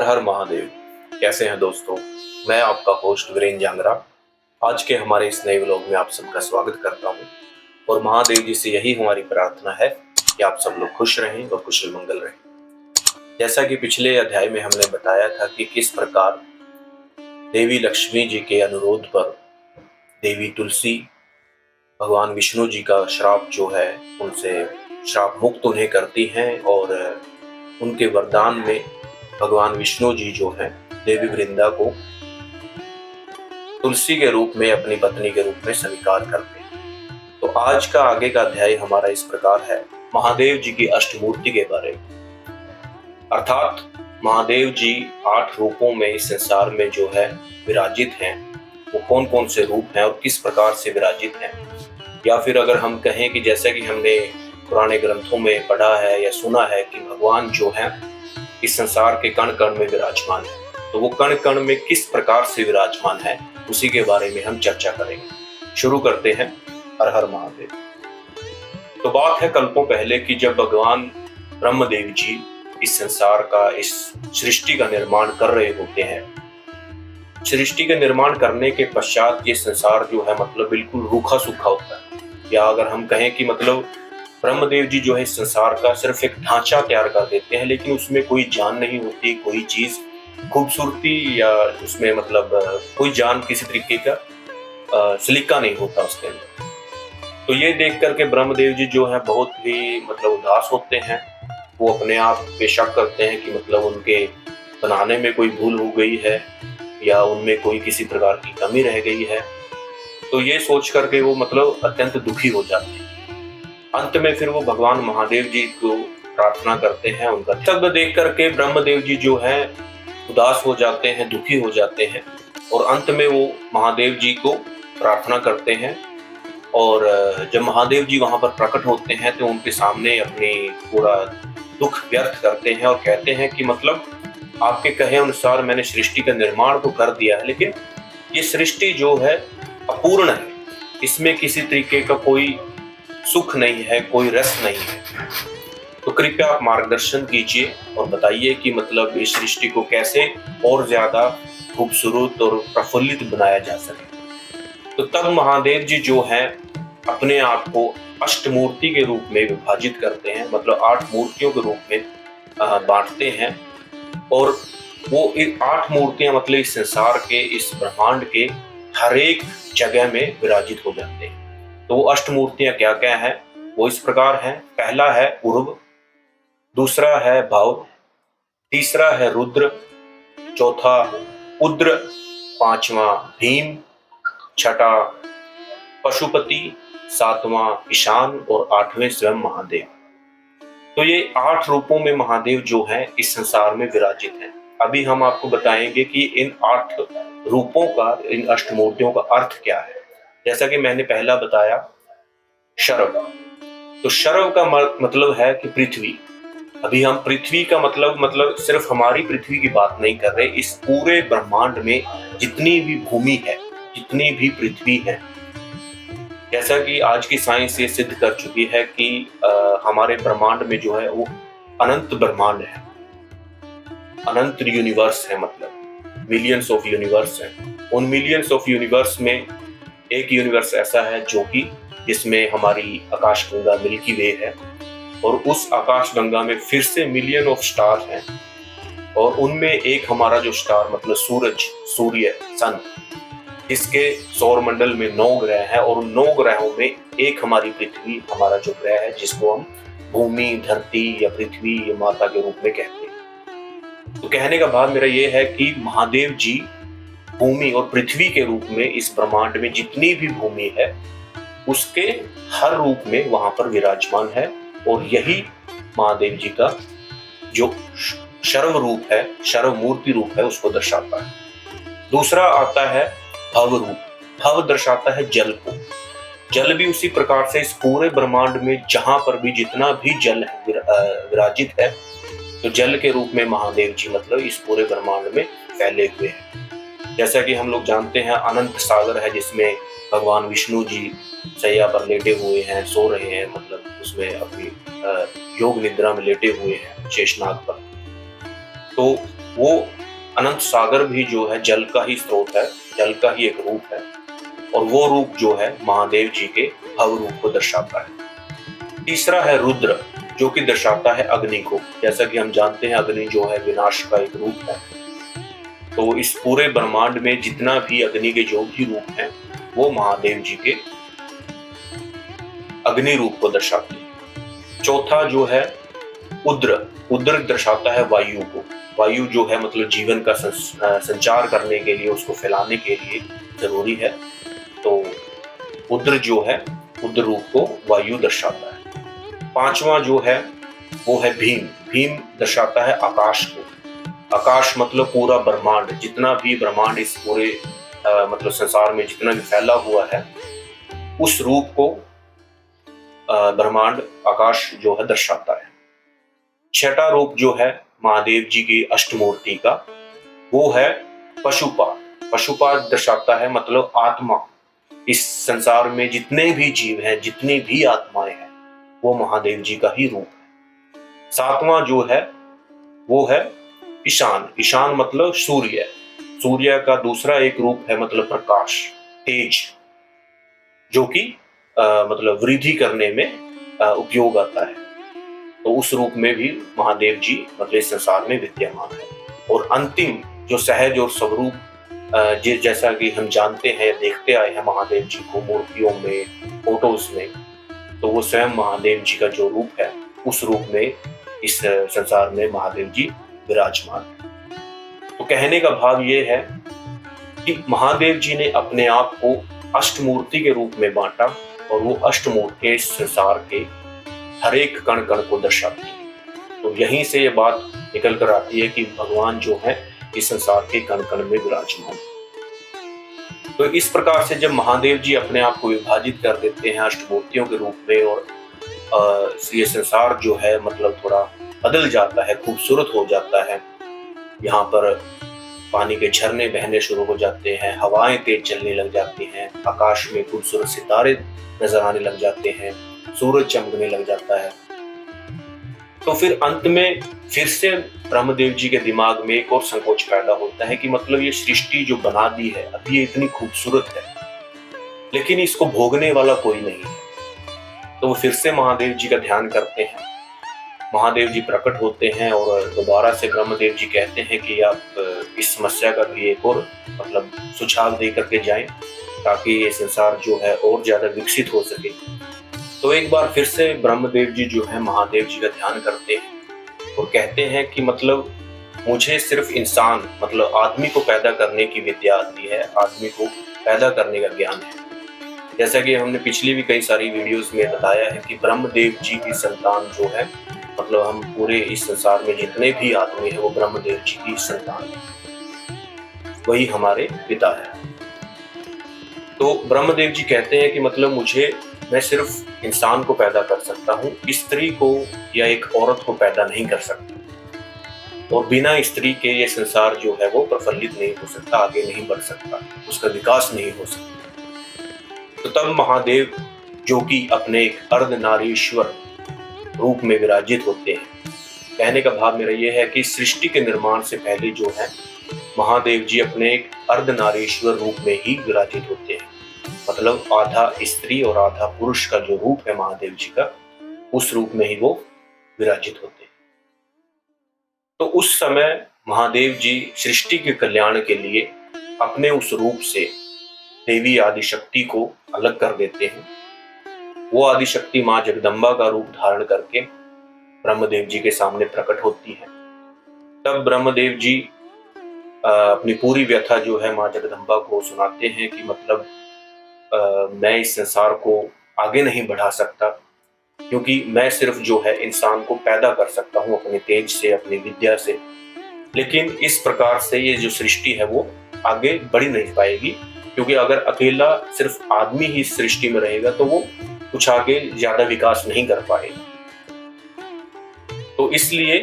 हर महादेव। कैसे हैं दोस्तों? मैं आपका होस्ट वीरेंद्र जांगरा आज के हमारे इस नए व्लॉग में आप सबका स्वागत करता हूं और महादेव जी से यही हमारी प्रार्थना है कि आप सब लोग खुश रहें और कुशल मंगल रहें। जैसा कि पिछले अध्याय में हमने बताया था कि किस प्रकार देवी लक्ष्मी जी के अनुरोध पर देवी तुलसी भगवान विष्णु जी का श्राप जो है उनसे श्राप मुक्त उन्हें करती हैं और उनके वरदान में भगवान विष्णु जी जो हैं देवी वृंदा को तुलसी के रूप में अपनी पत्नी के रूप में स्वीकार करते हैं। तो आज का आगे का अध्याय हमारा इस प्रकार है महादेव जी की अष्टमूर्ति के बारे में, अर्थात महादेव जी 8 रूपों में इस संसार में जो है विराजित हैं, वो कौन कौन से रूप हैं और किस प्रकार से विराजित हैं। या फिर अगर हम कहें कि जैसे कि हमने पुराने ग्रंथों में पढ़ा है या सुना है कि भगवान जो है इस संसार के कण कण में विराजमान है, तो वो कण कण में किस प्रकार से विराजमान है उसी के बारे में हम चर्चा करेंगे। शुरू करते हैं। हर हर महादेव। तो बात है कल्पों पहले कि जब भगवान ब्रह्मदेव जी इस संसार का, इस सृष्टि का निर्माण कर रहे होते हैं। सृष्टि का निर्माण करने के पश्चात ये संसार जो है मतलब बिल्कुल रूखा सूखा होता है, या अगर हम कहें कि मतलब ब्रह्मदेव जी जो है इस संसार का सिर्फ एक ढांचा तैयार कर देते हैं, लेकिन उसमें कोई जान नहीं होती, कोई चीज खूबसूरती या उसमें मतलब कोई जान किसी तरीके का सलीका नहीं होता उसके अंदर। तो ये देख करके ब्रह्मदेव जी जो है बहुत ही मतलब उदास होते हैं। वो अपने आप पे शक करते हैं कि मतलब उनके बनाने में कोई भूल हो गई है या उनमें कोई किसी प्रकार की कमी रह गई है। तो ये सोच करके वो मतलब अत्यंत दुखी हो जाते हैं। अंत में फिर वो भगवान महादेव जी को प्रार्थना करते हैं। उनका शब्द देख करके ब्रह्मदेव जी जो है उदास हो जाते हैं, दुखी हो जाते हैं और अंत में वो महादेव जी को प्रार्थना करते हैं। और जब महादेव जी वहां पर प्रकट होते हैं तो उनके सामने अपनी पूरा दुख व्यक्त करते हैं और कहते हैं कि मतलब आपके कहे अनुसार मैंने सृष्टि का निर्माण तो कर दिया है, लेकिन ये सृष्टि जो है अपूर्ण है, इसमें किसी तरीके का कोई सुख नहीं है, कोई रस नहीं है। तो कृपया आप मार्गदर्शन कीजिए और बताइए कि मतलब इस सृष्टि को कैसे और ज्यादा खूबसूरत और प्रफुल्लित बनाया जा सके। तो तब महादेव जी जो हैं अपने आप को अष्टमूर्ति के रूप में विभाजित करते हैं, मतलब 8 मूर्तियों के रूप में बांटते हैं। और वो 8 मूर्तियां मतलब इस संसार के, इस ब्रह्मांड के हर एक जगह में विराजित हो जाते हैं। तो वो अष्टमूर्तियां क्या क्या हैं, वो इस प्रकार हैं। पहला है उर्व, दूसरा है भव, तीसरा है रुद्र, चौथा उद्र, पांचवा भीम, छठा पशुपति, सातवां ईशान और 8वें स्वयं महादेव। तो ये 8 रूपों में महादेव जो हैं इस संसार में विराजित हैं। अभी हम आपको बताएंगे कि इन 8 रूपों का, इन अष्टमूर्तियों का अर्थ क्या है। जैसा कि मैंने पहला बताया शरव, तो शरव का मतलब है कि पृथ्वी। अभी हम पृथ्वी का मतलब सिर्फ हमारी पृथ्वी की बात नहीं कर रहे, इस पूरे ब्रह्मांड में जितनी भी भूमि है, जितनी भी पृथ्वी है, जैसा कि आज की साइंस ये सिद्ध कर चुकी है कि हमारे ब्रह्मांड में जो है वो अनंत ब्रह्मांड है, अनंत यूनिवर्स है, मतलब मिलियंस ऑफ यूनिवर्स है। उन मिलियंस ऑफ यूनिवर्स में एक यूनिवर्स ऐसा है जो कि जिसमें हमारी आकाशगंगा मिल्की वे है, और उस आकाशगंगा में फिर से मिलियन ऑफ स्टार हैं, और उनमें एक हमारा जो स्टार मतलब सूर्य सन, इसके सौर मंडल में 9 ग्रह हैं, और उन 9 ग्रहों में एक हमारी पृथ्वी, हमारा जो ग्रह है जिसको हम भूमि, धरती या पृथ्वी या माता के रूप में कहते हैं। तो कहने का भाव मेरा ये है कि महादेव जी भूमि और पृथ्वी के रूप में इस ब्रह्मांड में जितनी भी भूमि है उसके हर रूप में वहां पर विराजमान है, और यही महादेव जी का जो शर्व रूप है, शर्व मूर्ति रूप है, उसको दर्शाता है। दूसरा आता है भव रूप। भव दर्शाता है जल को। जल भी उसी प्रकार से इस पूरे ब्रह्मांड में जहां पर भी जितना भी जल विराजित है, तो जल के रूप में महादेव जी मतलब इस पूरे ब्रह्मांड में फैले हुए हैं। जैसा कि हम लोग जानते हैं अनंत सागर है जिसमें भगवान विष्णु जी शैया पर लेटे हुए हैं, सो रहे हैं, मतलब उसमें अपनी योग निद्रा में लेटे हुए हैं शेषनाग पर। तो वो अनंत सागर भी जो है जल का ही स्रोत है, जल का ही एक रूप है, और वो रूप जो है महादेव जी के भव रूप को दर्शाता है। तीसरा है रुद्र, जो कि दर्शाता है अग्नि को। जैसा कि हम जानते हैं अग्नि जो है विनाश का एक रूप है, तो इस पूरे ब्रह्मांड में जितना भी अग्नि के जो भी रूप हैं वो महादेव जी के अग्नि रूप को दर्शाते हैं। चौथा जो है उद्र, उद्र दर्शाता है वायु को। वायु जो है मतलब जीवन का संचार करने के लिए, उसको फैलाने के लिए जरूरी है, तो उद्र जो है उद्र रूप को वायु दर्शाता है। पांचवा जो है वो है भीम, भीम दर्शाता है आकाश को। आकाश मतलब पूरा ब्रह्मांड, जितना भी ब्रह्मांड इस पूरे मतलब संसार में जितना भी फैला हुआ है, उस रूप को ब्रह्मांड आकाश जो है दर्शाता है। छठा रूप जो है महादेव जी की अष्टमूर्ति का, वो है पशुपाद। पशुपाद दर्शाता है मतलब आत्मा। इस संसार में जितने भी जीव हैं, जितनी भी आत्माएं हैं, वो महादेव जी का ही रूप है। सातवां जो है वो है ईशान। ईशान मतलब सूर्य। सूर्य का दूसरा एक रूप है मतलब प्रकाश, तेज, जो कि मतलब वृद्धि करने में उपयोग आता है, तो उस रूप में भी महादेव जी मतलब इस संसार में विद्यमान है। और अंतिम जो सहज और स्वरूप जैसा कि हम जानते हैं, देखते आए हैं महादेव जी को मूर्तियों में, फोटोज में, तो वो स्वयं महादेव जी का जो रूप है, उस रूप में इस संसार में महादेव जी विराजमान है। तो कहने का भाव ये है कि महादेव जी ने अपने आप को अष्टमूर्ति के रूप में बांटा, और वो अष्टमूर्ति इस संसार के हर एक कण कण को दर्शाती है। तो यहीं से ये बात निकल कर आती है कि भगवान जो है इस संसार के कण कण में विराजमान। तो इस प्रकार से जब महादेव जी अपने आप को विभाजित कर देते हैं अष्टमूर्तियों के रूप में, और ये संसार जो है मतलब थोड़ा बदल जाता है, खूबसूरत हो जाता है। यहाँ पर पानी के झरने बहने शुरू हो जाते हैं, हवाएं तेज चलने लग जाती हैं, आकाश में खूबसूरत सितारे नजर आने लग जाते हैं, सूरज चमकने लग जाता है। तो फिर अंत में फिर से ब्रह्मदेव जी के दिमाग में एक और संकोच पैदा होता है कि मतलब ये सृष्टि जो बना दी है, अभी ये इतनी खूबसूरत है, लेकिन इसको भोगने वाला कोई नहीं है। तो वो फिर से महादेव जी का ध्यान करते हैं। महादेव जी प्रकट होते हैं और दोबारा से ब्रह्मदेव जी कहते हैं कि आप इस समस्या का भी एक और मतलब सुझाव दे करके जाएं, ताकि ये संसार जो है और ज्यादा विकसित हो सके। तो एक बार फिर से ब्रह्मदेव जी जो है महादेव जी का ध्यान करते हैं और कहते हैं कि मतलब मुझे सिर्फ इंसान मतलब आदमी को पैदा करने की विद्या आती है, आदमी को पैदा करने का ज्ञान है। जैसा कि हमने पिछली भी कई सारी वीडियोस में बताया है कि ब्रह्मदेव जी की संतान जो है मतलब हम पूरे इस संसार में जितने भी आदमी हैं वो ब्रह्मदेव जी की संतान है, वही हमारे पिता है। तो ब्रह्मदेव जी कहते हैं कि मतलब मैं सिर्फ इंसान को पैदा कर सकता हूँ, स्त्री को या एक औरत को पैदा नहीं कर सकता, और बिना स्त्री के ये संसार जो है वो प्रफुल्लित नहीं हो सकता, आगे नहीं बढ़ सकता, उसका विकास नहीं हो सकता। तो तब महादेव जो कि अपने एक अर्धनारीश्वर रूप में विराजित होते हैं। कहने का भाव मेरा यह है कि सृष्टि के निर्माण से पहले जो है महादेव जी अपने एक अर्धनारीश्वर रूप में ही विराजित होते हैं, मतलब आधा स्त्री और आधा पुरुष का जो रूप है महादेव जी का, उस रूप में ही वो विराजित होते हैं। तो उस समय महादेव जी सृष्टि के कल्याण के लिए अपने उस रूप से देवी आदिशक्ति को अलग कर देते हैं। वो आदिशक्ति माँ जगदम्बा का रूप धारण करके ब्रह्मदेव जी के सामने प्रकट होती है। तब ब्रह्मदेव जी अपनी पूरी व्यथा जो है माँ जगदम्बा को सुनाते हैं कि मतलब मैं इस संसार को आगे नहीं बढ़ा सकता, क्योंकि मैं सिर्फ जो है इंसान को पैदा कर सकता हूँ अपने तेज से, अपनी विद्या से, लेकिन इस प्रकार से ये जो सृष्टि है वो आगे बढ़ नहीं पाएगी, क्योंकि अगर अकेला सिर्फ आदमी ही इस सृष्टि में रहेगा तो वो कुछ आगे ज्यादा विकास नहीं कर पाएगा। तो इसलिए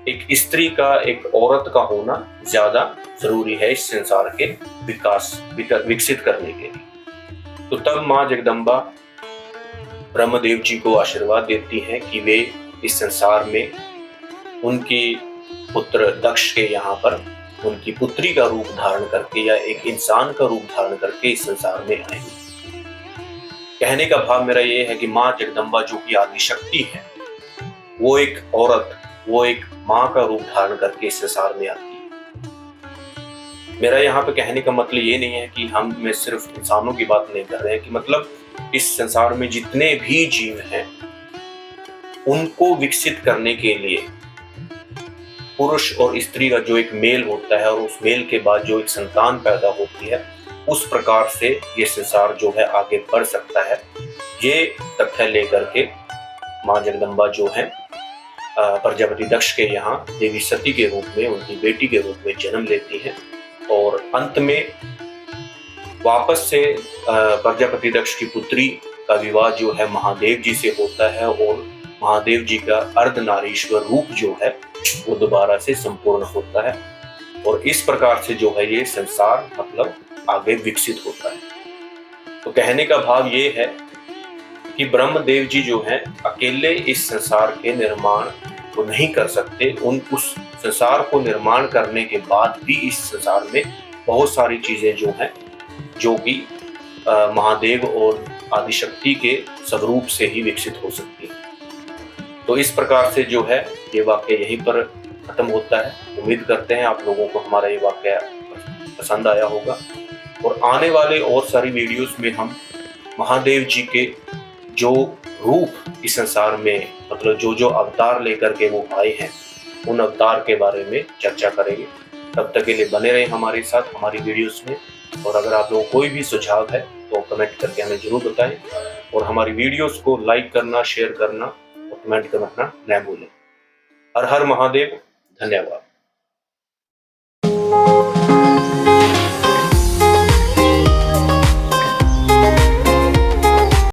एक स्त्री का, एक औरत का होना ज्यादा जरूरी है इस संसार के विकसित करने के लिए। तो तब माँ जगदम्बा ब्रह्मदेव जी को आशीर्वाद देती हैं कि वे इस संसार में पुत्र दक्ष के यहाँ पर उनकी पुत्री का रूप धारण करके या एक इंसान का रूप धारण करके इस संसार में आई। कहने का भाव मेरा ये है कि माँ जगदम्बा जो कि आदि शक्ति है, वो एक औरत, वो एक माँ का रूप धारण करके इस संसार में आती है। मेरा यहाँ पे कहने का मतलब ये नहीं है कि हम में सिर्फ इंसानों की बात नहीं कर रहे हैं, कि मतलब इस संसार में जितने भी जीव हैं उनको विकसित करने के लिए पुरुष और स्त्री का जो एक मेल होता है और उस मेल के बाद जो एक संतान पैदा होती है, उस प्रकार से ये संसार जो है आगे बढ़ सकता है। ये तथ्य लेकर के माँ जगदम्बा जो है प्रजापति दक्ष के यहाँ देवी सती के रूप में, उनकी बेटी के रूप में जन्म लेती है और अंत में वापस से प्रजापति दक्ष की पुत्री का विवाह जो है महादेव जी से होता है और महादेव जी का अर्धनारीश्वर रूप जो है वो दोबारा से संपूर्ण होता है और इस प्रकार से जो है ये संसार मतलब आगे विकसित होता है। तो कहने का भाव ये है कि ब्रह्मदेव जी जो हैं अकेले इस संसार के निर्माण को नहीं कर सकते। उस संसार को निर्माण करने के बाद भी इस संसार में बहुत सारी चीजें जो हैं जो कि महादेव और आदिशक्ति के स्वरूप से ही विकसित हो सकती है। तो इस प्रकार से जो है ये वाक्य यहीं पर खत्म होता है। उम्मीद करते हैं आप लोगों को हमारा ये वाक्य पसंद आया होगा और आने वाले और सारी वीडियोस में हम महादेव जी के जो रूप इस संसार में मतलब जो जो अवतार लेकर के वो आए हैं उन अवतार के बारे में चर्चा करेंगे। तब तक के लिए बने रहें हमारे साथ हमारी वीडियोस में और अगर आप लोगों को कोई भी सुझाव है तो कमेंट करके हमें जरूर बताएं और हमारी वीडियोस को लाइक करना, शेयर करना और कमेंट करना न भूलें। हर हर महादेव। धन्यवाद।